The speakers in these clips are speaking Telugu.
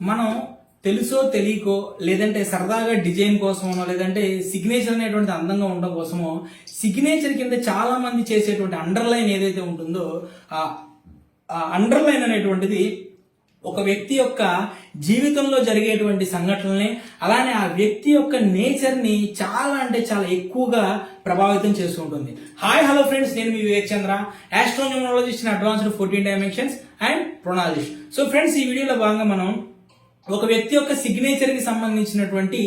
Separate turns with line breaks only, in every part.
మనం తెలుసో తెలియకో లేదంటే సరదాగా డిజైన్ కోసమో లేదంటే సిగ్నేచర్ అనేటువంటి అందంగా ఉండడం కోసమో సిగ్నేచర్ కింద చాలా మంది చేసేటువంటి అండర్లైన్ ఏదైతే ఉంటుందో ఆ అండర్లైన్ అనేటువంటిది ఒక వ్యక్తి యొక్క జీవితంలో జరిగేటువంటి సంఘటనల్ని అలానే ఆ వ్యక్తి యొక్క నేచర్ని చాలా అంటే చాలా ఎక్కువగా ప్రభావితం చేస్తూ ఉంటుంది. హాయ్ హలో ఫ్రెండ్స్, నేను మీ Vivek Chandra, astronumerologist in advanced 14 dimensions and pronologist. So friends, ఈ వీడియోలో భాగంగా మనం ఒక వ్యక్తి యొక్క సిగ్నేచర్ కి సంబంధించినటువంటి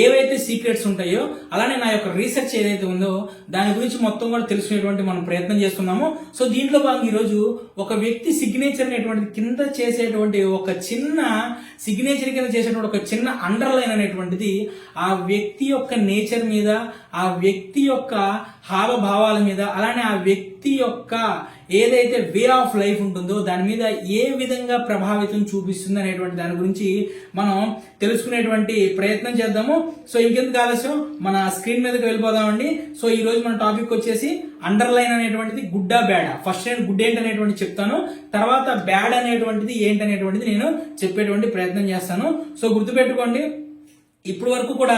ఏవైతే సీక్రెట్స్ ఉంటాయో అలానే నా యొక్క రీసెర్చ్ ఏదైతే ఉందో దాని గురించి మొత్తం కూడా తెలుసుకునేటువంటి మనం ప్రయత్నం చేస్తున్నాము. సో దీంట్లో భాగంగా ఈరోజు ఒక వ్యక్తి సిగ్నేచర్ అనేటువంటి కింద చేసేటువంటి ఒక చిన్న సిగ్నేచర్ కింద చేసేటువంటి ఒక చిన్న అండర్లైన్ అనేటువంటిది ఆ వ్యక్తి యొక్క నేచర్ మీద, ఆ వ్యక్తి యొక్క హావభావాల మీద, అలానే ఆ వ్యక్తి యొక్క ఏదైతే వే ఆఫ్ లైఫ్ ఉంటుందో దాని మీద ఏ విధంగా ప్రభావితం చూపిస్తుంది అనేటువంటి దాని గురించి మనం తెలుసుకునేటువంటి ప్రయత్నం చేద్దాము. సో ఇంకెందుకు ఆలస్యం, మన స్క్రీన్ మీదకి వెళ్ళిపోదామండి. సో ఈ రోజు మన టాపిక్ వచ్చేసి అండర్లైన్ అనేటువంటిది గుడ్డా బ్యాడా. ఫస్ట్ నేను గుడ్ ఏంటి అనేటువంటి చెప్తాను, తర్వాత బ్యాడ్ అనేటువంటిది ఏంటనేటువంటిది నేను చెప్పేటువంటి ప్రయత్నం చేస్తాను. సో గుర్తుపెట్టుకోండి, ఇప్పుడు వరకు కూడా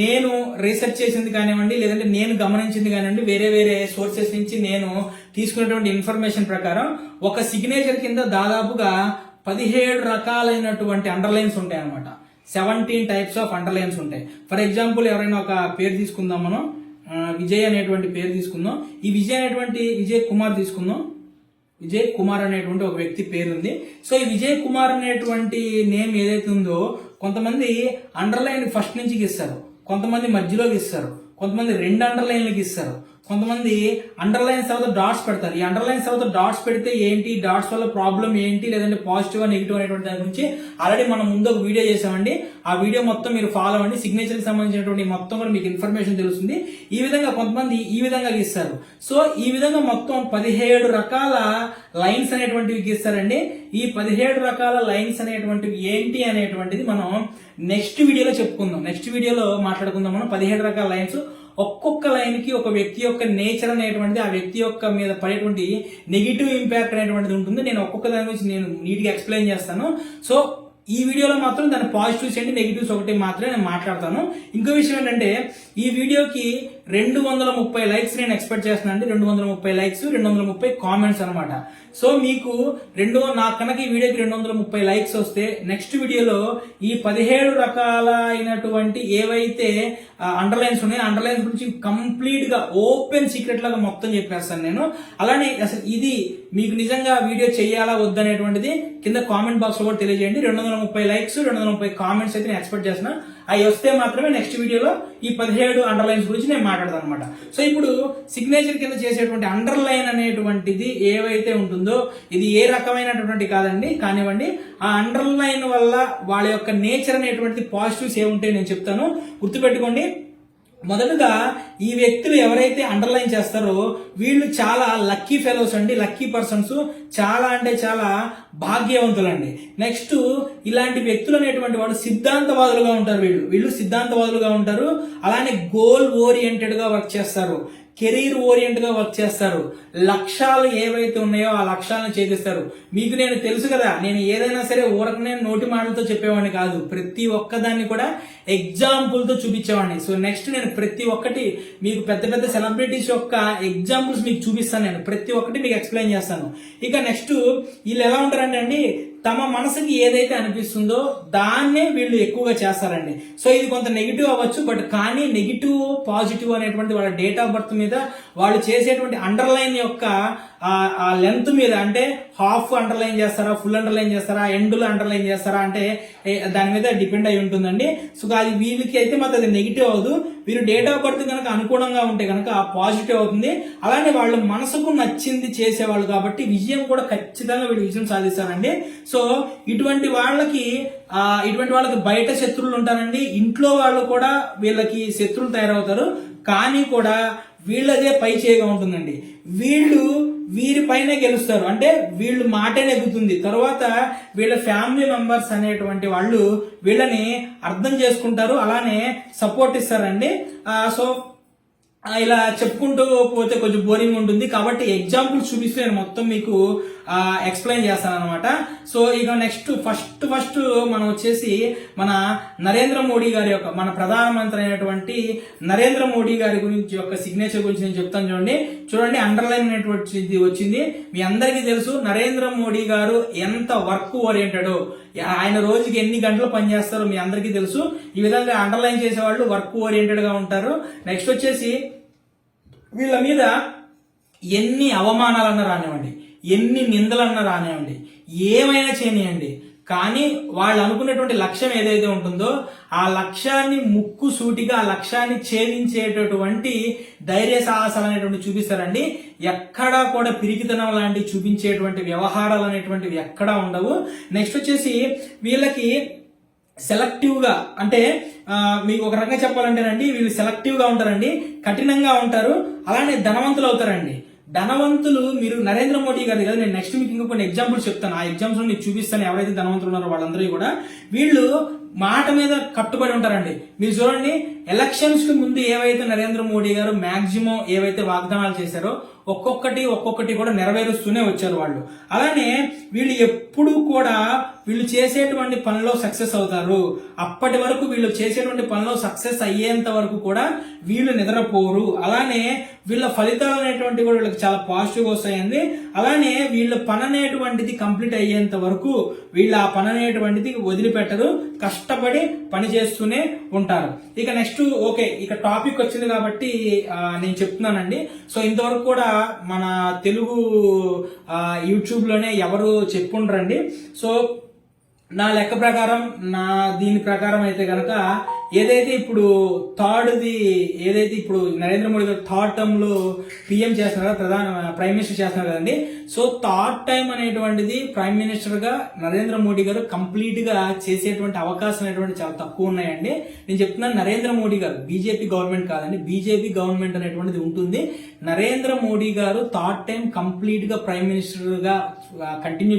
నేను రీసెర్చ్ చేసింది కానివ్వండి లేదంటే నేను గమనించింది కానివ్వండి, వేరే వేరే సోర్సెస్ నుంచి నేను తీసుకున్నటువంటి ఇన్ఫర్మేషన్ ప్రకారం ఒక సిగ్నేచర్ కింద దాదాపుగా 17 రకాలైనటువంటి అండర్లైన్స్ ఉంటాయి అనమాట. 17 టైప్స్ ఆఫ్ అండర్లైన్స్ ఉంటాయి. ఫర్ ఎగ్జాంపుల్, ఎవరైనా ఒక పేరు తీసుకుందాం, మనం విజయ్ అనేటువంటి పేరు తీసుకుందాం. ఈ విజయ్ కుమార్ తీసుకుందాం. విజయ్ కుమార్ అనేటువంటి ఒక వ్యక్తి పేరు ఉంది. సో ఈ విజయ్ కుమార్ అనేటువంటి నేమ్ ఏదైతే ఉందో కొంతమంది అండర్లైన్ ఫస్ట్ నుంచి ఇస్తారు, కొంతమంది మధ్యలోకి ఇస్తారు, కొంతమంది 2 అండర్లైన్లకి ఇస్తారు, కొంతమంది అండర్లైన్స్ తర్వాత డాట్స్ పెడతారు. ఈ అండర్లైన్స్ తర్వాత డాట్స్ పెడితే ఏంటి, డాట్స్ వల్ల ప్రాబ్లం ఏంటి, లేదంటే పాజిటివ్ నెగిటివ్ అనేటువంటి దాని గురించి ఆల్రెడీ మనం ముందు ఒక వీడియో చేసామండి. ఆ వీడియో మొత్తం మీరు ఫాలో అవ్వండి. సిగ్నేచర్ కి సంబంధించినటువంటి మొత్తం కూడా మీకు ఇన్ఫర్మేషన్ తెలుస్తుంది. ఈ విధంగా కొంతమంది ఈ విధంగా గీస్తారు. సో ఈ విధంగా మొత్తం 17 రకాల లైన్స్ అనేటువంటివి గీస్తారండి. ఈ 17 రకాల లైన్స్ అనేటువంటివి ఏంటి అనేటువంటిది మనం నెక్స్ట్ వీడియోలో చెప్పుకుందాం. నెక్స్ట్ వీడియోలో మాట్లాడుకుందాం మనం 17 రకాల లైన్స్. ఒక్కొక్క లైన్ కి ఒక వ్యక్తి యొక్క నేచర్ అనేటువంటిది, ఆ వ్యక్తి యొక్క మీద పడేటువంటి నెగిటివ్ ఇంపాక్ట్ అనేటువంటిది ఉంటుంది. నేను ఒక్కొక్క దాని గురించి నేను నీట్ గా ఎక్స్ప్లెయిన్ చేస్తాను. సో ఈ వీడియోలో మాత్రం దాని పాజిటివ్స్ ఏంటి, నెగిటివ్స్ ఒకటి మాత్రమే నేను మాట్లాడతాను. ఇంకో విషయం ఏంటంటే, ఈ వీడియోకి 230 లైక్స్ నేను ఎక్స్పెక్ట్ చేస్తున్నాను అండి. 230 లైక్స్, 230 కామెంట్స్ అనమాట. సో మీకు నాకు కనుక ఈ వీడియోకి 230 లైక్స్ వస్తే నెక్స్ట్ వీడియోలో ఈ 17 రకాల అయినటువంటి ఏవైతే అండర్లైన్స్ ఉన్నాయో అండర్లైన్స్ గురించి కంప్లీట్ గా ఓపెన్ సీక్రెట్ లాగా మొత్తం చెప్పేస్తాను నేను. అలానే అసలు ఇది మీకు నిజంగా వీడియో చేయాలా వద్దనేటువంటిది కింద కామెంట్ బాక్స్ లో కూడా తెలియజేయండి. 230 లైక్స్, 230 కామెంట్స్ అయితే నేను ఎక్స్పెక్ట్ చేస్తున్నా. అవి వస్తే మాత్రమే నెక్స్ట్ వీడియోలో ఈ 17 అండర్లైన్స్ గురించి నేను మాట్లాడతాను అనమాట. సో ఇప్పుడు సిగ్నేచర్ కింద చేసేటువంటి అండర్లైన్ అనేటువంటిది ఏవైతే ఉంటుందో ఇది ఏ రకమైనటువంటి కానివ్వండి, ఆ అండర్లైన్ వల్ల వాళ్ళ యొక్క నేచర్ అనేటువంటిది పాజిటివ్స్ ఏముంటాయి నేను చెప్తాను. గుర్తుపెట్టుకోండి, మొదటగా ఈ వ్యక్తులు ఎవరైతే అండర్లైన్ చేస్తారో వీళ్ళు చాలా లక్కీ ఫెలోస్ అండి, లక్కీ పర్సన్స్, చాలా అంటే చాలా భాగ్యవంతులండి. నెక్స్ట్ ఇలాంటి వ్యక్తులు అనేటువంటి వాళ్ళు సిద్ధాంతవాదులుగా ఉంటారు. వీళ్ళు సిద్ధాంతవాదులుగా ఉంటారు. అలానే గోల్ ఓరియంటెడ్ గా వర్క్ చేస్తారు, కెరీర్ ఓరియంట్ గా వర్క్ చేస్తారు. లక్ష్యాలు ఏవైతే ఉన్నాయో ఆ లక్ష్యాలను ఛేదిస్తారు. మీకు నేను తెలుసు కదా, నేను ఏదైనా సరే ఊరకనే నోటి మాటలతో చెప్పేవాడిని కాదు, ప్రతి ఒక్కదాన్ని కూడా ఎగ్జాంపుల్ తో చూపించేవాడిని. సో నెక్స్ట్ నేను ప్రతి ఒక్కటి మీకు పెద్ద పెద్ద సెలబ్రిటీస్ యొక్క ఎగ్జాంపుల్స్ మీకు చూపిస్తాను. నేను ప్రతి ఒక్కటి మీకు ఎక్స్ప్లెయిన్ చేస్తాను. ఇక నెక్స్ట్ వీళ్ళు ఎలా ఉంటారంటే అండి, తమ మనసుకి ఏదైతే అనిపిస్తుందో దాన్నే వీళ్ళు ఎక్కువగా చేస్తారండి. సో ఇది కొంత నెగిటివ్ అవ్వచ్చు, బట్ కానీ నెగిటివ్ పాజిటివ్ అనేటువంటి వాళ్ళ డేట్ ఆఫ్ బర్త్ మీద, వాళ్ళు చేసేటువంటి అండర్లైన్ యొక్క ఆ లెంత్ మీద, అంటే హాఫ్ అండర్లైన్ చేస్తారా, ఫుల్ అండర్లైన్ చేస్తారా, ఎండ్లో అండర్లైన్ చేస్తారా అంటే దాని మీద డిపెండ్ అయి ఉంటుందండి. సో అది వీళ్ళకి అయితే మాత్రం అది నెగిటివ్ అవ్వదు. వీరు డేట్ ఆఫ్ బర్త్ కనుక అనుగుణంగా ఉంటే కనుక పాజిటివ్ అవుతుంది. అలానే వాళ్ళు మనసుకు నచ్చింది చేసేవాళ్ళు కాబట్టి విజయం కూడా ఖచ్చితంగా వీళ్ళు విజయం సాధిస్తారండి. సో ఇటువంటి వాళ్ళకి బయట శత్రువులు ఉంటారండి, ఇంట్లో వాళ్ళు కూడా వీళ్ళకి శత్రువులు తయారవుతారు. కానీ కూడా వీళ్ళదే పై చేయగా ఉంటుందండి. వీరి పైన గెలుస్తారు, అంటే వీళ్ళు మాటే నెగ్గుతుంది. తర్వాత వీళ్ళ ఫ్యామిలీ మెంబర్స్ అనేటువంటి వాళ్ళు వీళ్ళని అర్థం చేసుకుంటారు, అలానే సపోర్ట్ ఇస్తారండి. సో ఇలా చెప్పుకుంటూ పోతే కొంచెం బోరింగ్ ఉంటుంది కాబట్టి ఎగ్జాంపుల్స్ చూపిస్తే నేను మొత్తం మీకు ఎక్స్ప్లెయిన్ చేస్తాను అనమాట. సో ఇక నెక్స్ట్ ఫస్ట్ మనం వచ్చేసి మన నరేంద్ర మోడీ గారి యొక్క, మన ప్రధానమంత్రి అయినటువంటి నరేంద్ర మోడీ గారి గురించి యొక్క సిగ్నేచర్ గురించి నేను చెప్తాను. చూడండి అండర్లైన్ అనేటువంటి వచ్చింది. మీ అందరికీ తెలుసు నరేంద్ర మోడీ గారు ఎంత వర్క్ ఓరియంటెడ్, ఆయన రోజుకి ఎన్ని గంటలు పనిచేస్తారో మీ అందరికీ తెలుసు. ఈ విధంగా అండర్లైన్ చేసేవాళ్ళు వర్క్ ఓరియంటెడ్ గా ఉంటారు. నెక్స్ట్ వచ్చేసి వీళ్ళ మీద ఎన్ని అవమానాలన్నా రానివ్వండి, ఎన్ని నిందలన్నా రానివ్వండి, ఏమైనా చేయనివ్వండి, కానీ వాళ్ళు అనుకున్నటువంటి లక్ష్యం ఏదైతే ఉంటుందో ఆ లక్ష్యాన్ని ముక్కు సూటిగా ఆ లక్ష్యాన్ని ఛేదించేటటువంటి ధైర్య సాహసాలు అనేటువంటి చూపిస్తారండి. ఎక్కడా కూడా పిరికితనం లాంటి చూపించేటువంటి వ్యవహారాలు అనేటువంటివి ఎక్కడా ఉండవు. నెక్స్ట్ వచ్చేసి వీళ్ళకి సెలెక్టివ్ గా, అంటే మీకు ఒక రకంగా చెప్పాలంటేనండి వీళ్ళు సెలెక్టివ్ గా ఉంటారండి, కఠినంగా ఉంటారు, అలానే ధనవంతులు అవుతారండి. ధనవంతులు మీరు నరేంద్ర మోడీ గారు కదా, నేను నెక్స్ట్ మీకు ఇంకా కొన్ని ఎగ్జాంపుల్స్ చెప్తాను. ఆ ఎగ్జాంపుల్స్ మీకు చూపిస్తాను. ఎవరైతే ధనవంతులు ఉన్నారో వాళ్ళందరూ కూడా వీళ్ళు మాట మీద కట్టుబడి ఉంటారండి. మీరు చూడండి, ఎలక్షన్స్ కి ముందు ఏవైతే నరేంద్ర మోడీ గారు మాక్సిమం ఏవైతే వాగ్దానాలు చేశారో ఒక్కొక్కటి కూడా నెరవేరుస్తూనే వచ్చారు వాళ్ళు. అలానే వీళ్ళు ఎప్పుడు కూడా వీళ్ళు చేసేటువంటి పనిలో సక్సెస్ అవుతారు. అప్పటి వరకు వీళ్ళు చేసేటువంటి పనిలో సక్సెస్ అయ్యేంత వరకు కూడా వీళ్ళు నిద్రపోరు. అలానే వీళ్ళ ఫలితాలు అనేటువంటివి కూడా వీళ్ళకి చాలా పాజిటివ్ వస్తాయండి. అలానే వీళ్ళ పని అనేటువంటిది కంప్లీట్ అయ్యేంత వరకు వీళ్ళు ఆ పని అనేటువంటిది వదిలిపెట్టరు, కష్టపడి పని చేస్తూనే ఉంటారు. ఇక నెక్స్ట్ ఓకే, ఇక టాపిక్ వచ్చింది కాబట్టి నేను చెప్తున్నానండి. సో ఇంతవరకు కూడా మన తెలుగు యూట్యూబ్ లోనే ఎవరు చెప్పుండ్రండి. సో నా లెక్క ప్రకారం, దీని ప్రకారం అయితే కనుక ఏదైతే ఇప్పుడు ఏదైతే ఇప్పుడు నరేంద్ర మోడీ గారు థర్డ్ టర్మ్ లో పిఎం చేస్తున్నారు, ప్రైమ్ మినిస్టర్ చేస్తున్నారు కదండి. సో థర్డ్ టైం అనేటువంటిది ప్రైమ్ మినిస్టర్ గా నరేంద్ర మోడీ గారు కంప్లీట్ గా చేసేటువంటి అవకాశం అనేటువంటి చాలా తక్కువ ఉన్నాయండి. నేను చెప్తున్నాను, నరేంద్ర మోడీ గారు బీజేపీ గవర్నమెంట్ కాదండి, బీజేపీ గవర్నమెంట్ అనేటువంటిది ఉంటుంది. నరేంద్ర మోడీ గారు థర్డ్ టైం కంప్లీట్ గా ప్రైమ్ మినిస్టర్ గా కంటిన్యూ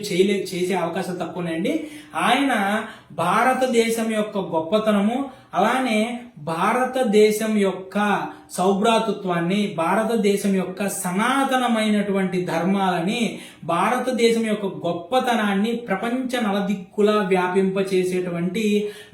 చేసే అవకాశాలు తక్కువ ఉన్నాయండి. ఆయన భారతదేశం యొక్క గొప్పతనము, అలానే భారతదేశం యొక్క సౌభ్రాతృత్వాన్ని, భారతదేశం యొక్క సనాతనమైనటువంటి ధర్మాలని, భారతదేశం యొక్క గొప్పతనాన్ని ప్రపంచ నలదిక్కులా వ్యాపింపచేసేటువంటి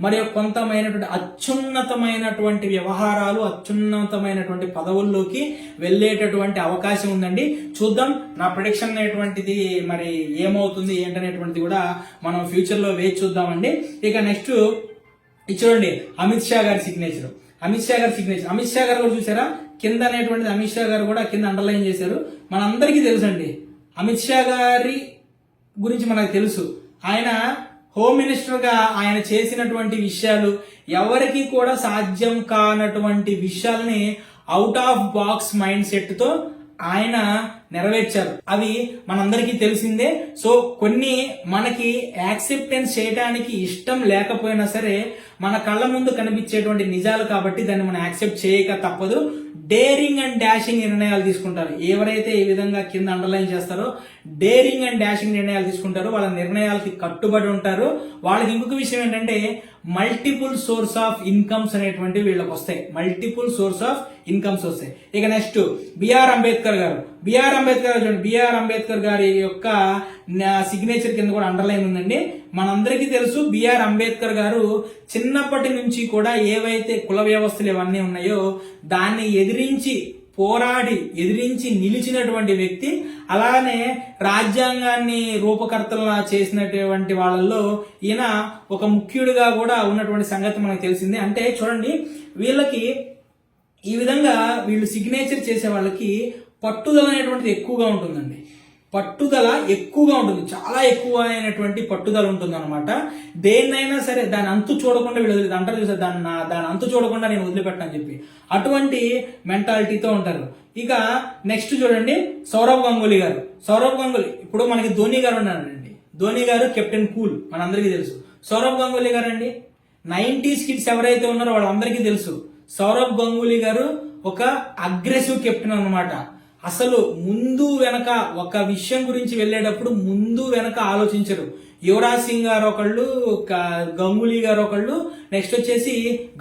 మరి కొంతమైనటువంటి అత్యున్నతమైనటువంటి వ్యవహారాలు, అత్యున్నతమైనటువంటి పదవుల్లోకి వెళ్ళేటటువంటి అవకాశం ఉందండి. చూద్దాం, నా ప్రిడిక్షన్ అనేటువంటిది మరి ఏమవుతుంది ఏంటనేటువంటిది కూడా మనం ఫ్యూచర్ లో వేచి చూద్దామండి. ఇక నెక్స్ట్ చూడండి, అమిత్ షా గారి సిగ్నేచర్. అమిత్ షా గారు కూడా చూసారా కింద అనేటువంటిది, అమిత్ షా గారు కూడా కింద అండర్లైన్ చేశారు. మనందరికీ తెలుసు అండి అమిత్ షా గారి గురించి మనకు తెలుసు. ఆయన హోమ్ మినిస్టర్ గా ఆయన చేసినటువంటి విషయాలు, ఎవరికి కూడా సాధ్యం కానటువంటి విషయాల్ని out of box mind set తో ఆయన నెరవేర్చారు. అవి మనందరికీ తెలిసిందే. సో కొన్ని మనకి యాక్సెప్టెన్స్ చేయడానికి ఇష్టం లేకపోయినా సరే మన కళ్ళ ముందు కనిపించేటువంటి నిజాలు కాబట్టి దాన్ని మనం యాక్సెప్ట్ చేయక తప్పదు. డేరింగ్ అండ్ డాషింగ్ నిర్ణయాలు తీసుకుంటారు. ఎవరైతే ఈ విధంగా కింద అండర్లైన్ చేస్తారో డేరింగ్ అండ్ డాషింగ్ నిర్ణయాలు తీసుకుంటారో వాళ్ళ నిర్ణయాలకి కట్టుబడి ఉంటారు. వాళ్ళకి ఇంకొక విషయం ఏంటంటే మల్టిపుల్ సోర్స్ ఆఫ్ ఇన్కమ్స్ అనేటువంటి వీళ్ళకి వస్తాయి. మల్టిపుల్ సోర్స్ ఆఫ్ ఇన్కమ్స్ వస్తాయి. ఇక నెక్స్ట్ బిఆర్ అంబేద్కర్ గారు చూడండి, బిఆర్ అంబేద్కర్ గారి యొక్క సిగ్నేచర్ కింద కూడా అండర్లైన్ ఉందండి. మనందరికీ తెలుసు బిఆర్ అంబేద్కర్ గారు చిన్నప్పటి నుంచి కూడా ఏవైతే కుల వ్యవస్థలు ఇవన్నీ ఉన్నాయో దాన్ని ఎదిరించి నిలిచినటువంటి వ్యక్తి. అలానే రాజ్యాంగాన్ని రూపకర్తలుగా చేసినటువంటి వాళ్ళల్లో ఈయన ఒక ముఖ్యుడిగా కూడా ఉన్నటువంటి సంగతి మనకు తెలిసిందే. అంటే చూడండి, వీళ్ళకి ఈ విధంగా వీళ్ళు సిగ్నేచర్ చేసే వాళ్ళకి పట్టుదల అనేటువంటిది ఎక్కువగా ఉంటుందండి. చాలా ఎక్కువ అయినటువంటి పట్టుదల ఉంటుంది అనమాట. దేన్నైనా సరే దాని అంతు చూడకుండా వీళ్ళు అంటారు చూసారు, దాని అంతు చూడకుండా నేను వదిలిపెట్టని చెప్పి అటువంటి మెంటాలిటీతో ఉంటారు. ఇక నెక్స్ట్ చూడండి, సౌరవ్ గంగూలీ ఇప్పుడు మనకి ధోని గారు ఉన్నారండి. ధోని గారు కెప్టెన్ కూల్ మనందరికీ తెలుసు. సౌరవ్ గంగూలీ గారు అండి 90s కిడ్స్ ఎవరైతే ఉన్నారో వాళ్ళందరికీ తెలుసు. సౌరవ్ గంగూలీ గారు ఒక అగ్రెసివ్ కెప్టెన్ అన్నమాట. అసలు ముందు వెనక ఒక విషయం గురించి వెళ్ళేటప్పుడు ముందు వెనక ఆలోచించరు. యువరాజ్ సింగ్ గారు ఒకళ్ళు, గంగూలీ గారు ఒకళ్ళు, నెక్స్ట్ వచ్చేసి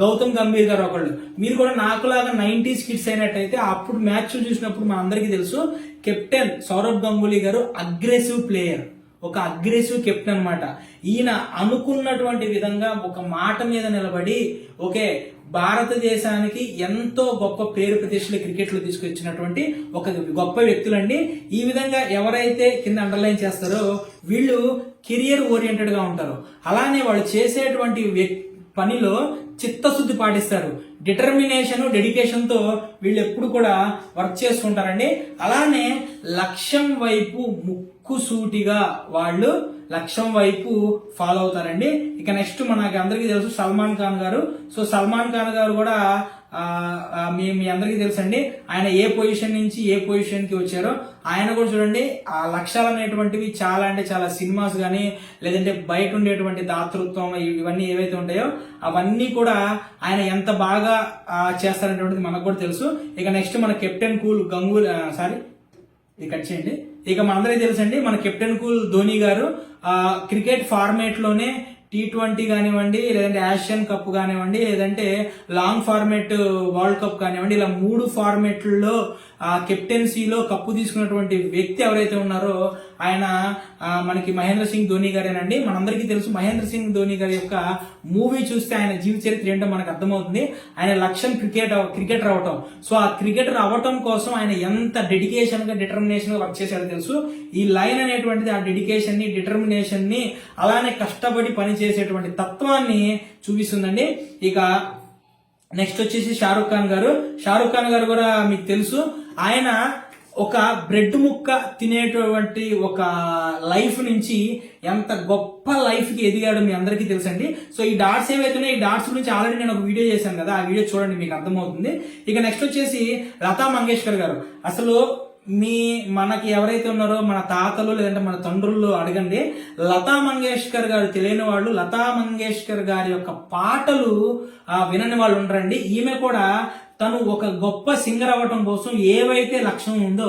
గౌతమ్ గంభీర్ గారు ఒకళ్ళు. మీరు కూడా నాకులాగా 90s కిడ్స్ అయినట్టయితే అప్పుడు మ్యాచ్ చూసినప్పుడు మన అందరికీ తెలుసు కెప్టెన్ సౌరవ్ గంగూలీ గారు అగ్రెసివ్ ప్లేయర్, ఒక అగ్రెసివ్ కెప్టెన్ అన్నమాట. ఈయన అనుకున్నటువంటి విధంగా ఒక మాట మీద నిలబడి ఓకే భారతదేశానికి ఎంతో గొప్ప పేరు ప్రతిష్టలు క్రికెట్ లో తీసుకొచ్చినటువంటి ఒక గొప్ప వ్యక్తులండి. ఈ విధంగా ఎవరైతే కింద అండర్లైన్ చేస్తారో వీళ్ళు కెరియర్ ఓరియంటెడ్ గా ఉంటారు. అలానే వాళ్ళు చేసేటువంటి పనిలో చిత్తశుద్ధి పాటిస్తారు. డిటర్మినేషన్ డెడికేషన్ తో వీళ్ళు ఎప్పుడు కూడా వర్క్ చేసుకుంటారండి. అలానే లక్ష్యం వైపు ముక్కుసూటిగా వాళ్ళు లక్ష్యం వైపు ఫాలో అవుతారండి. ఇక నెక్స్ట్ మనకి అందరికీ తెలుసు సల్మాన్ ఖాన్ గారు. సో సల్మాన్ ఖాన్ గారు కూడా మీ అందరికీ తెలుసండి ఆయన ఏ పొజిషన్ నుంచి ఏ పొజిషన్ కి వచ్చారో. ఆయన కూడా చూడండి ఆ లక్ష్యాలు అనేటువంటివి చాలా అంటే చాలా సినిమాస్ కానీ లేదంటే బయట ఉండేటువంటి దాతృత్వం ఇవన్నీ ఏవైతే ఉంటాయో అవన్నీ కూడా ఆయన ఎంత బాగా చేస్తారనేటువంటిది మనకు కూడా తెలుసు. ఇక నెక్స్ట్ మన కెప్టెన్ కూల్ గంగూలీ ఇది కట్ చేయండి. ఇక మనందరికీ తెలుసండి మన కెప్టెన్ కూల్ ధోని గారు క్రికెట్ ఫార్మేట్ లోనే T20 కానివ్వండి, లేదంటే ఆసియన్ కప్ కానివ్వండి, లేదంటే లాంగ్ ఫార్మేట్ వరల్డ్ కప్ కానివ్వండి, ఇలా 3 ఫార్మేట్లలో కెప్టెన్సీలో కప్పు తీసుకున్నటువంటి వ్యక్తి ఎవరైతే ఉన్నారో ఆయన మనకి మహేంద్ర సింగ్ ధోని గారేనండి. మనందరికీ తెలుసు మహేంద్ర సింగ్ ధోని గారి యొక్క మూవీ చూస్తే ఆయన జీవిత చరిత్ర ఏంటో మనకు అర్థమవుతుంది. ఆయన లక్ష్యం క్రికెటర్ అవటం. సో ఆ క్రికెటర్ అవటం కోసం ఆయన ఎంత డెడికేషన్ గా డిటర్మినేషన్ గా వర్క్ చేశారో తెలుసు. ఈ లైన్ అనేటువంటిది ఆ డెడికేషన్ ని డిటర్మినేషన్ ని అలానే కష్టపడి పని చేసేటువంటి తత్వాన్ని చూపిస్తుందండి. ఇక నెక్స్ట్ వచ్చేసి షారుఖ్ ఖాన్ గారు కూడా మీకు తెలుసు ఆయన ఒక బ్రెడ్ ముక్క తినేటువంటి ఒక లైఫ్ నుంచి ఎంత గొప్ప లైఫ్ కి ఎదిగాడు మీ అందరికీ తెలుసండి. సో ఈ డాట్స్ ఏవైతున్నాయి ఈ డాట్స్ గురించి ఆల్రెడీ నేను ఒక వీడియో చేశాను కదా, ఆ వీడియో చూడండి మీకు అర్థమవుతుంది. ఇక నెక్స్ట్ వచ్చేసి లతా మంగేష్కర్ గారు. అసలు మనకి ఎవరైతే ఉన్నారో మన తాతలు లేదంటే మన తండ్రులు అడగండి, లతా మంగేష్కర్ గారు తెలియని వాళ్ళు లతా మంగేష్కర్ గారి యొక్క పాటలు వినని వాళ్ళు ఉండరండి. ఈమె కూడా తను ఒక గొప్ప సింగర్ అవ్వటం కోసం ఏవైతే లక్ష్యం ఉందో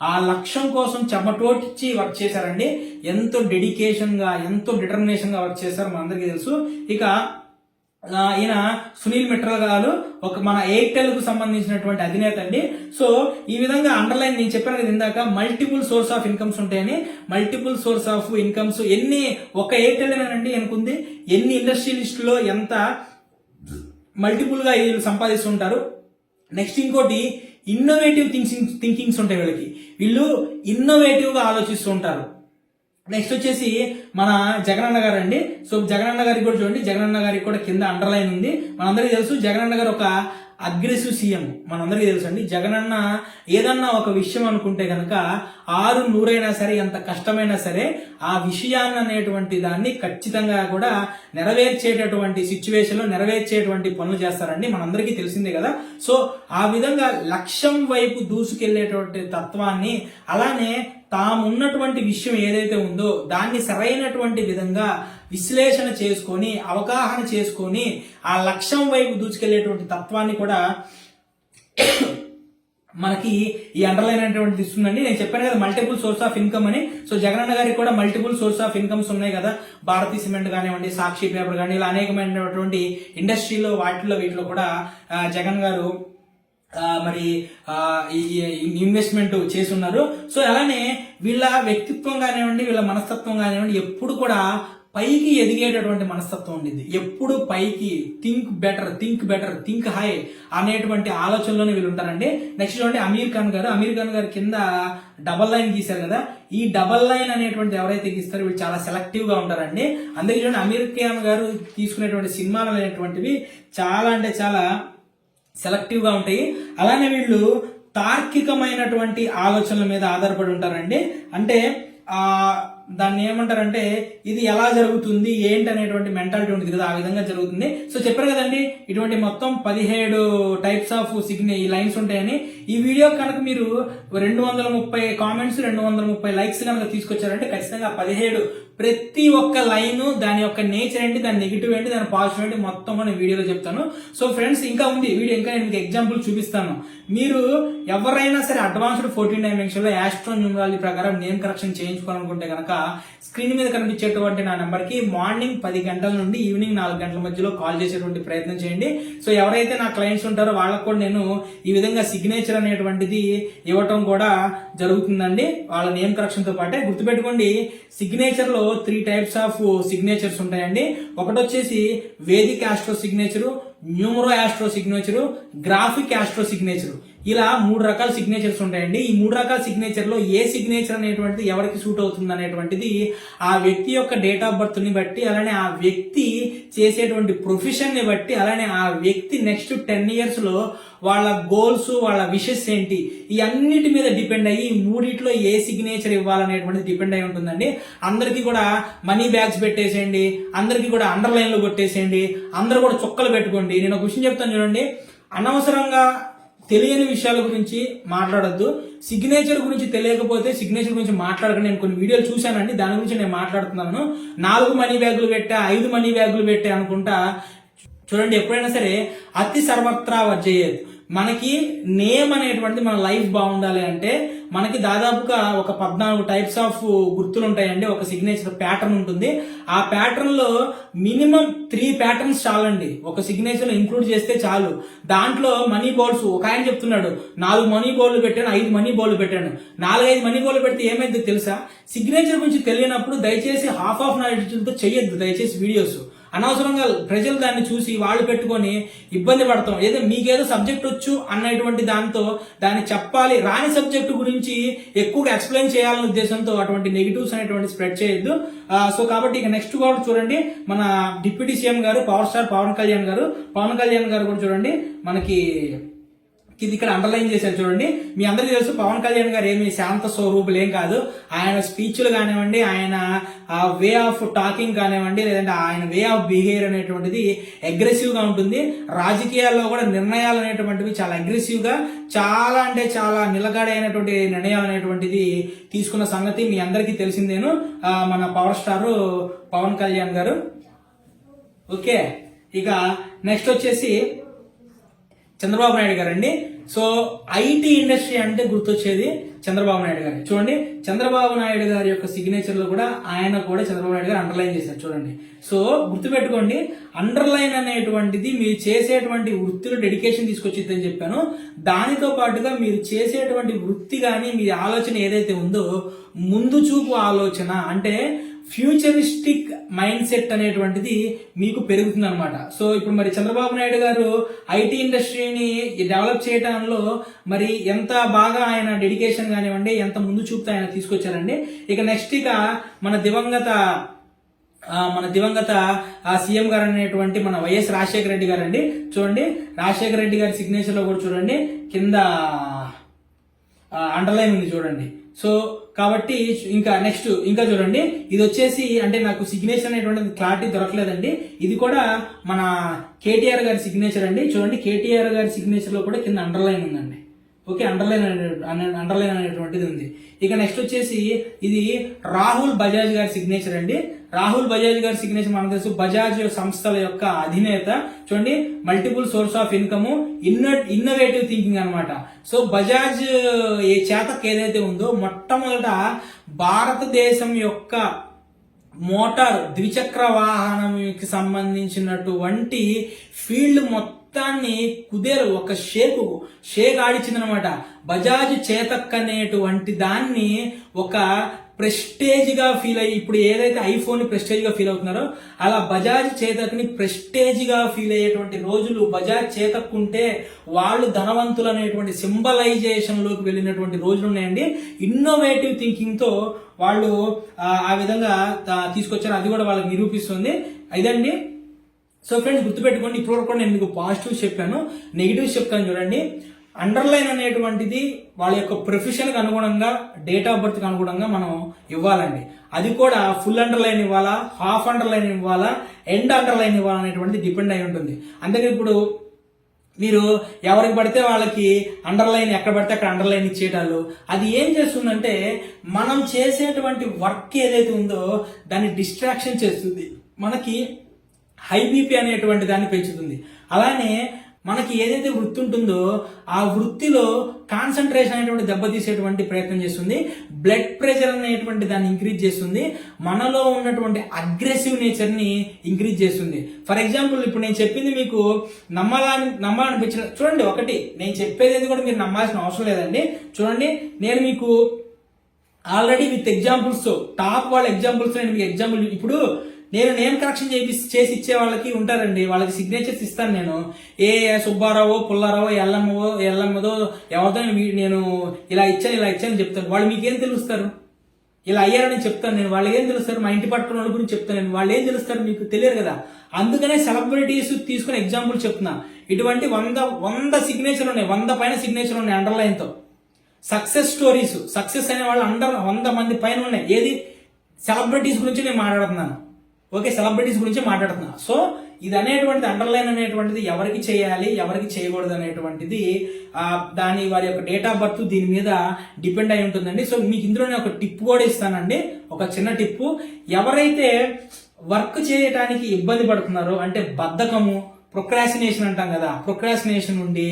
ఆ లక్ష్యం కోసం చెమటోడ్చి వర్క్ చేశారండి. ఎంతో డెడికేషన్ గా ఎంతో డిటర్మినేషన్ గా వర్క్ చేశారు మనందరికీ తెలుసు. ఇక ఈయన సునీల్ మిట్రా గారు ఒక మన ఎయిర్టెల్ కు సంబంధించినటువంటి అధినేత అండి. సో ఈ విధంగా అండర్లైన్ నేను చెప్పాను కదా ఇందాక మల్టిపుల్ సోర్స్ ఆఫ్ ఇన్కమ్స్ ఉంటాయని. మల్టిపుల్ సోర్స్ ఆఫ్ ఇన్కమ్స్ ఒక ఎయిర్టెల్ ఏనండి అనుకుంది ఎన్ని ఇండస్ట్రియలిస్టులో ఎంత మల్టిపుల్ గా వీళ్ళు సంపాదిస్తుంటారు. నెక్స్ట్ ఇంకోటి ఇన్నోవేటివ్ థింకింగ్స్ ఉంటాయి వీళ్ళు ఇన్నోవేటివ్ గా ఆలోచిస్తూ ఉంటారు. నెక్స్ట్ వచ్చేసి మన జగనన్న గారు అండి. సో జగనన్న గారికి కూడా చూడండి, జగనన్న గారికి కూడా కింద అండర్లైన్ ఉంది. మనందరికీ తెలుసు జగనన్న గారు ఒక అగ్రెసివ్ సీఎం మనందరికీ తెలుసు అండి. జగనన్న ఏదన్నా ఒక విషయం అనుకుంటే కనుక 600 సరే ఎంత కష్టమైనా సరే ఆ విషయాన్ని అనేటువంటి దాన్ని ఖచ్చితంగా కూడా నెరవేర్చేటటువంటి సిచ్యువేషన్ లో నెరవేర్చేటువంటి పనులు చేస్తారండి, మనందరికీ తెలిసిందే కదా. సో ఆ విధంగా లక్ష్యం వైపు దూసుకెళ్లేటువంటి తత్వాన్ని అలానే తామున్నటువంటి విషయం ఏదైతే ఉందో దాన్ని సరైనటువంటి విధంగా విశ్లేషణ చేసుకొని అవగాహన చేసుకొని ఆ లక్ష్యం వైపు దూసుకెళ్లేటువంటి తత్వాన్ని కూడా మనకి ఈ అండర్లైన్ అనేటువంటిది ఇస్తుందండి. నేను చెప్పాను కదా మల్టిపుల్ సోర్స్ ఆఫ్ ఇన్కమ్ అని. సో జగనన్న గారికి కూడా మల్టిపుల్ సోర్స్ ఆఫ్ ఇన్కమ్స్ ఉన్నాయి కదా, భారతీ సిమెంట్ కానివ్వండి, సాక్షి పేపర్ కానీ ఇలా అనేకమైనటువంటి ఇండస్ట్రీలో వీటిలో కూడా జగన్ గారు మరి ఇన్వెస్ట్మెంట్ చేసి ఉన్నారు. సో అలానే వీళ్ళ వ్యక్తిత్వం కానివ్వండి వీళ్ళ మనస్తత్వం కానివ్వండి ఎప్పుడు కూడా పైకి ఎదిగేటటువంటి మనస్తత్వం ఉండేది. ఎప్పుడు పైకి థింక్ బెటర్ థింక్ హై అనేటువంటి ఆలోచనలోనే వీళ్ళు ఉంటారండి. నెక్స్ట్ చూడండి అమీర్ ఖాన్ గారు కింద డబల్ లైన్ గీశారు కదా, ఈ డబల్ లైన్ అనేటువంటి ఎవరైతే గీస్తారో వీళ్ళు చాలా సెలెక్టివ్ గా ఉంటారండి. అందుకే చూడండి అమీర్ ఖాన్ గారు తీసుకునేటువంటి సినిమాలు అనేటువంటివి చాలా అంటే చాలా సెలెక్టివ్ గా ఉంటాయి. అలానే వీళ్ళు తార్కికమైనటువంటి ఆలోచనల మీద ఆధారపడి ఉంటారండి. అంటే దాన్ని ఏమంటారంటే ఇది ఎలా జరుగుతుంది ఏంటి అనేటువంటి మెంటాలిటీ ఉంటుంది కదా, ఆ విధంగా జరుగుతుంది. సో చెప్పారు కదండి ఇటువంటి మొత్తం 17 టైప్స్ ఆఫ్ ఈ లైన్స్ ఉంటాయని. ఈ వీడియో కనుక మీరు 230 కామెంట్స్ 230 లైక్స్ కనుక తీసుకొచ్చారంటే ఖచ్చితంగా 17 ప్రతి ఒక్క లైన్ దాని యొక్క నేచర్ ఏంటి, దాని నెగిటివ్ ఏంటి, దాని పాజిటివ్ ఏంటి మొత్తం నేను వీడియోలో చెప్తాను. సో ఫ్రెండ్స్ ఇంకా ఉంది వీడియో, ఇంకా నేను మీకు ఎగ్జాంపుల్ చూపిస్తాను. మీరు ఎవరైనా సరే అడ్వాన్స్డ్ 14 డైమెన్షన్ లో యాస్ట్రో న్యూమరాలజీ ప్రకారం నేమ్ కరెక్షన్ చేయించుకోవాలనుకుంటే కనుక స్క్రీన్ మీద కనిపించేటువంటి నా నెంబర్ కి మార్నింగ్ 10 గంటల నుండి ఈవినింగ్ 4 గంటల మధ్యలో కాల్ చేసేటువంటి ప్రయత్నం చేయండి. సో ఎవరైతే నా క్లయింట్స్ ఉంటారో వాళ్ళకు కూడా నేను ఈ విధంగా సిగ్నేచర్ అనేటువంటిది ఇవ్వటం కూడా జరుగుతుందండి, వాళ్ళ నేమ్ కరెక్షన్ తో పాటే. గుర్తుపెట్టుకోండి, సిగ్నేచర్ లో 3 టైప్స్ ఆఫ్ సిగ్నేచర్స్ ఉంటాయండి. ఒకటి వచ్చేసి Vedic astro signature, numero astro signature, graphic astro signature, ఇలా 3 రకాల సిగ్నేచర్స్ ఉంటాయండి. ఈ 3 రకాల సిగ్నేచర్ లో ఏ సిగ్నేచర్ అనేటువంటిది ఎవరికి సూట్ అవుతుంది అనేటువంటిది ఆ వ్యక్తి యొక్క డేట్ ఆఫ్ బర్త్ ని బట్టి, అలానే ఆ వ్యక్తి చేసేటువంటి ప్రొఫెషన్ ని బట్టి, అలానే ఆ వ్యక్తి నెక్స్ట్ 10 years లో వాళ్ళ గోల్స్, వాళ్ళ విషెస్ ఏంటి, ఈ అన్నిటి మీద డిపెండ్ అయ్యి ఈ మూడిట్లో ఏ సిగ్నేచర్ ఇవ్వాలనేటువంటిది డిపెండ్ అయి ఉంటుందండి. అందరికీ కూడా మనీ బ్యాగ్స్ పెట్టేసేయండి, అందరికీ కూడా అండర్లైన్లు కొట్టేసేయండి, అందరూ కూడా చుక్కలు పెట్టుకోండి. నేను ఒక విషయం చెప్తాను చూడండి, అనవసరంగా తెలియని విషయాల గురించి మాట్లాడొద్దు. సిగ్నేచర్ గురించి తెలియకపోతే సిగ్నేచర్ గురించి మాట్లాడకండి. నేను కొన్ని వీడియోలు చూశానండి, దాని గురించి నేను మాట్లాడుతున్నాను. 4 మనీ బ్యాగులు పెట్టా, 5 మనీ బ్యాగులు పెట్టా అనుకుంటా. చూడండి, ఎప్పుడైనా సరే అతి సర్వత్రా వర్జయ్యేది. మనకి నేమ్ అనేటువంటిది మన లైఫ్ బాగుండాలి అంటే మనకి దాదాపుగా ఒక 14 టైప్స్ ఆఫ్ గుర్తులు ఉంటాయండి. ఒక సిగ్నేచర్ ప్యాటర్న్ ఉంటుంది. ఆ ప్యాటర్న్ లో మినిమం 3 ప్యాటర్న్స్ చాలండి, ఒక సిగ్నేచర్ లో ఇంక్లూడ్ చేస్తే చాలు. దాంట్లో మనీ బౌల్స్, ఒక ఆయన చెప్తున్నాడు 4 మనీ బౌల్ పెట్టాను, 5 మనీ బౌల్ పెట్టాను. 4-5 మనీ బౌల్ పెడితే ఏమైందో తెలుసా? సిగ్నేచర్ గురించి తెలియనప్పుడు దయచేసి హాఫ్ ఆఫ్ నాలెడ్జ్తో చెయ్యొద్దు దయచేసి వీడియోస్. అనవసరంగా ప్రజలు దాన్ని చూసి వాళ్ళు పెట్టుకొని ఇబ్బంది పడతాం. ఏదో మీకేదో సబ్జెక్ట్ వచ్చు అన్నటువంటి దాంతో దాన్ని చెప్పాలి, రాని సబ్జెక్టు గురించి ఎక్కువగా ఎక్స్ప్లెయిన్ చేయాలనే ఉద్దేశంతో అటువంటి నెగిటివ్స్ అనేటువంటి స్ప్రెడ్ చేయొద్దు. సో కాబట్టి ఇక నెక్స్ట్ కూడా చూడండి, మన డిప్యూటీ సీఎం గారు పవర్ స్టార్ పవన్ కళ్యాణ్ గారు కూడా చూడండి మనకి ఇది ఇక్కడ అండర్లైన్ చేశారు చూడండి. మీ అందరికీ తెలుసు పవన్ కళ్యాణ్ గారు ఏమి శాంత స్వరూపులు ఏం కాదు. ఆయన స్పీచ్లు కానివ్వండి, ఆయన వే ఆఫ్ టాకింగ్ కానివ్వండి, లేదంటే ఆయన వే ఆఫ్ బిహేవియర్ అనేటువంటిది అగ్రెసివ్ గా ఉంటుంది. రాజకీయాల్లో కూడా నిర్ణయాలు అనేటువంటివి చాలా అగ్రెసివ్ గా, చాలా అంటే చాలా నిలకడైనటువంటి నిర్ణయాలు అనేటువంటిది తీసుకున్న సంగతి మీ అందరికీ తెలిసిందేను, మన పవర్ స్టార్ పవన్ కళ్యాణ్ గారు. ఓకే, ఇక నెక్స్ట్ వచ్చేసి చంద్రబాబు నాయుడు గారు అండి. సో ఐటీ ఇండస్ట్రీ అంటే గుర్తొచ్చేది చంద్రబాబు నాయుడు గారు. చూడండి, చంద్రబాబు నాయుడు గారి యొక్క సిగ్నేచర్ లో కూడా ఆయన కూడా చంద్రబాబు నాయుడు గారు అండర్లైన్ చేశారు చూడండి. సో గుర్తుపెట్టుకోండి, అండర్లైన్ అనేటువంటిది మీరు చేసేటువంటి వృత్తిలో డెడికేషన్ తీసుకొచ్చిద్దని చెప్పాను. దానితో పాటుగా మీరు చేసేటువంటి వృత్తి కానీ మీ ఆలోచన ఏదైతే ఉందో ముందు చూపు ఆలోచన, అంటే ఫ్యూచరిస్టిక్ మైండ్ సెట్ అనేటువంటిది మీకు పెరుగుతుంది అనమాట. సో ఇప్పుడు మరి చంద్రబాబు నాయుడు గారు ఐటీ ఇండస్ట్రీని డెవలప్ చేయడంలో మరి ఎంత బాగా ఆయన డెడికేషన్ కానివ్వండి, ఎంత ముందు చూపుతో ఆయన తీసుకొచ్చారండి. ఇక నెక్స్ట్ ఇక మన దివంగత సీఎం గారు అనేటువంటి మన వైఎస్ రాజశేఖర రెడ్డి గారు అండి. చూడండి, రాజశేఖర రెడ్డి గారి సిగ్నేచర్ లో కూడా చూడండి కింద అండర్లైన్ ఉంది చూడండి. సో కాబట్టి ఇంకా నెక్స్ట్ ఇంకా చూడండి, ఇది వచ్చేసి అంటే నాకు సిగ్నేచర్ అనేటువంటి క్లారిటీ దొరకలేదండి. ఇది కూడా మన కేటీఆర్ గారి సిగ్నేచర్ అండి. చూడండి, కేటీఆర్ గారి సిగ్నేచర్ లో కూడా కింద అండర్లైన్ ఉందండి. ఓకే, అండర్లైన్ అనేటువంటిది ఉంది. ఇక నెక్స్ట్ వచ్చేసి ఇది రాహుల్ బజాజ్ గారి సిగ్నేచర్ అండి. రాహుల్ బజాజ్ గారి సిగ్నేచర్ మనకు తెలుసు, బజాజ్ సంస్థల యొక్క అధినేత. చూడండి, multiple source of income, innovative thinking అనమాట. సో బజాజ్ ఏ చేతకు ఏదైతే ఉందో మొట్టమొదట భారతదేశం యొక్క మోటార్ ద్విచక్ర వాహనంకి సంబంధించినటువంటి ఫీల్డ్ మొత్తాన్ని కుదేరు ఒక షేక్ ఆడిచ్చిందనమాట. బజాజ్ చేతక్ అనేటువంటి దాన్ని ఒక ప్రెస్టేజ్ గా ఫీల్ అయ్యి, ఇప్పుడు ఏదైతే ఐఫోన్ ని ప్రెస్టేజ్ గా ఫీల్ అవుతున్నారో అలా బజాజ్ చేతక్ ని ప్రెస్టేజ్ గా ఫీల్ అయ్యేటువంటి రోజులు, బజాజ్ చేతక్ ఉంటే వాళ్ళు ధనవంతులు అనేటువంటి సింబలైజేషన్ లోకి వెళ్ళినటువంటి రోజులు ఉన్నాయండి. ఇన్నోవేటివ్ థింకింగ్ తో వాళ్ళు ఆ విధంగా తీసుకొచ్చారు, అది కూడా వాళ్ళకి నిరూపిస్తుంది. ఇదండి. సో ఫ్రెండ్స్ గుర్తుపెట్టుకోండి, ఇప్పుడు కూడా నేను మీకు పాజిటివ్స్ చెప్పాను, నెగిటివ్స్ చెప్తాను చూడండి. అండర్లైన్ అనేటువంటిది వాళ్ళ యొక్క ప్రొఫెషన్కి అనుగుణంగా, డేట్ ఆఫ్ బర్త్కి అనుగుణంగా మనం ఇవ్వాలండి. అది కూడా ఫుల్ అండర్లైన్ ఇవ్వాలా, హాఫ్ అండర్లైన్ ఇవ్వాలా, ఎండ్ అండర్లైన్ ఇవ్వాలనేటువంటిది డిపెండ్ అయి ఉంటుంది. అందుకని ఇప్పుడు మీరు ఎవరికి పడితే వాళ్ళకి అండర్లైన్, ఎక్కడ పడితే అక్కడ అండర్లైన్ ఇచ్చేటాలు, అది ఏం చేస్తుందంటే మనం చేసేటువంటి వర్క్ ఏదైతే ఉందో దాన్ని డిస్ట్రాక్షన్ చేస్తుంది, మనకి హై బీపీ అనేటువంటి దాన్ని పెంచుతుంది. అలానే మనకి ఏదైతే వృత్తి ఉంటుందో ఆ వృత్తిలో కాన్సన్ట్రేషన్ అనేటువంటి దెబ్బతీసేటువంటి ప్రయత్నం చేస్తుంది, బ్లడ్ ప్రెషర్ అనేటువంటి దాన్ని ఇంక్రీజ్ చేస్తుంది, మనలో ఉన్నటువంటి అగ్రెసివ్ నేచర్ని ఇంక్రీజ్ చేస్తుంది. ఫర్ ఎగ్జాంపుల్ ఇప్పుడు నేను చెప్పింది మీకు నమ్మాలనిపించిన, చూడండి ఒకటి నేను చెప్పేది కూడా మీరు నమ్మాల్సిన అవసరం లేదండి. చూడండి నేను మీకు ఆల్రెడీ విత్ ఎగ్జాంపుల్స్, టాప్ వాళ్ళ ఎగ్జాంపుల్స్ నేను మీకు ఎగ్జాంపుల్, ఇప్పుడు నేను నేమ్ కరెక్షన్ చేసి ఇచ్చే వాళ్ళకి ఉంటారండి, వాళ్ళకి సిగ్నేచర్స్ ఇస్తాను నేను. ఏ సుబ్బారావు, పుల్లారావు, ఎల్లమ్మదో ఎవరితో నేను ఇలా ఇచ్చాను చెప్తాను. వాళ్ళు మీకేం తెలుస్తారు? ఇలా అయ్యారని చెప్తాను నేను, వాళ్ళు ఏం తెలుస్తారు? మా ఇంటి పట్టుకున్న వాళ్ళ గురించి చెప్తాను నేను, వాళ్ళు ఏం తెలుస్తారు? మీకు తెలియదు కదా. అందుకనే సెలబ్రిటీస్ తీసుకుని ఎగ్జాంపుల్ చెప్తున్నా. ఇటువంటి 100 సిగ్నేచర్లు ఉన్నాయి, 100 పైన సిగ్నేచర్లు ఉన్నాయి అండర్లైన్తో. సక్సెస్ స్టోరీస్, సక్సెస్ అనే వాళ్ళు 100 మంది పైన ఉన్నాయి. ఏది? సెలబ్రిటీస్ గురించి నేను మాట్లాడుతున్నాను. ఓకే, సెలబ్రిటీస్ గురించి మాట్లాడుతున్నా. సో ఇది అనేటువంటిది, అండర్లైన్ అనేటువంటిది ఎవరికి చేయాలి, ఎవరికి చేయకూడదు అనేటువంటిది దాని వారి యొక్క డేట్ ఆఫ్ బర్త్ దీని మీద డిపెండ్ అయి ఉంటుందండి. సో మీకు ఇందులో నేను ఒక టిప్ కూడా ఇస్తానండి, ఒక చిన్న టిప్పు. ఎవరైతే వర్క్ చేయడానికి ఇబ్బంది పడుతున్నారో, అంటే బద్ధకము, ప్రొక్రాసినేషన్ అంటాం కదా, ప్రొక్రాసినేషన్ ఉండి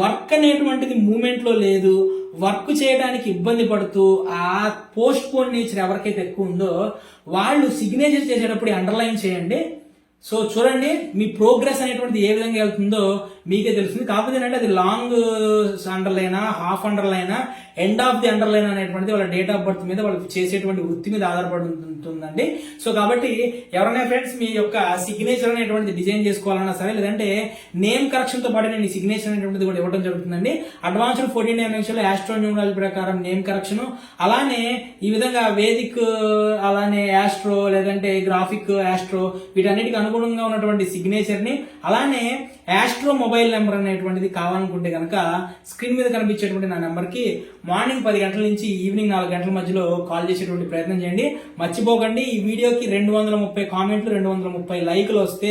వర్క్ అనేటువంటిది మూమెంట్ లో లేదు, వర్క్ చేయడానికి ఇబ్బంది పడుతూ ఆ పోస్ట్ పోన్ నేచర్ ఎవరికైతే ఎక్కువ ఉందో వాళ్ళు సిగ్నేచర్ చేసేటప్పుడు అండర్లైన్ చేయండి. సో చూడండి మీ ప్రోగ్రెస్ అనేటువంటిది ఏ విధంగా వెళ్తుందో మీకే తెలుస్తుంది. కాకపోతే ఏంటంటే అది లాంగ్ అండర్లైనా, హాఫ్ అండర్లైనా, ఎండ్ ఆఫ్ ది అండర్లైన్ అనేటువంటిది వాళ్ళ డేట్ ఆఫ్ బర్త్ మీద, వాళ్ళు చేసేటువంటి వృత్తి మీద ఆధారపడి ఉంటుందండి. సో కాబట్టి ఎవరైనా ఫ్రెండ్స్ మీ యొక్క సిగ్నేచర్ అనేటువంటిది డిజైన్ చేసుకోవాలన్నా సరే, లేదంటే నేమ్ కరెక్షన్ తో పాటు నేను సిగ్నేచర్ అనేటువంటిది కూడా ఇవ్వడం జరుగుతుందండి. అడ్వాన్స్డ్ 14 డైమెన్షన్లో ఆస్ట్రోన్యూమరాలజీ ప్రకారం నేమ్ కరెక్షన్, అలానే ఈ విధంగా వేదిక్, అలానే ఆస్ట్రో, లేదంటే గ్రాఫిక్ ఆస్ట్రో, వీటన్నిటికి అనుగుణంగా ఉన్నటువంటి సిగ్నేచర్ ని, అలానే ఆస్ట్రో మొబైల్ నెంబర్ అనేటువంటిది కావాలనుకుంటే కనుక స్క్రీన్ మీద కనిపించేటువంటి నా నెంబర్ కి మార్నింగ్ 10 గంటల నుంచి ఈవినింగ్ 4 గంటల మధ్యలో కాల్ చేసేటువంటి ప్రయత్నం చేయండి. మర్చిపోకండి, ఈ వీడియోకి 230 కామెంట్లు, 230 లైక్లు వస్తే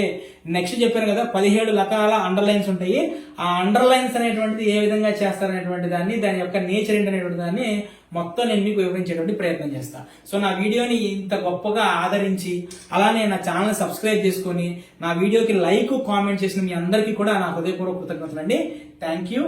నెక్స్ట్ చెప్పాను కదా 17 రకాల అండర్లైన్స్ ఉంటాయి. ఆ అండర్లైన్స్ అనేటువంటిది ఏ విధంగా చేస్తారనేటువంటి దాన్ని, దాని యొక్క నేచర్ ఏంటనేటువంటి దాన్ని మొత్తం నేను మీకు వివరించేటువంటి ప్రయత్నం చేస్తా. సో నా వీడియోని ఇంత గొప్పగా ఆదరించి, అలానే నా ఛానల్ సబ్స్క్రైబ్ చేసుకొని నా వీడియోకి లైక్, కామెంట్ చేసిన మీ అందరికీ కూడా నా హృదయపూర్వక కృతజ్ఞతలు అండి. Thank you.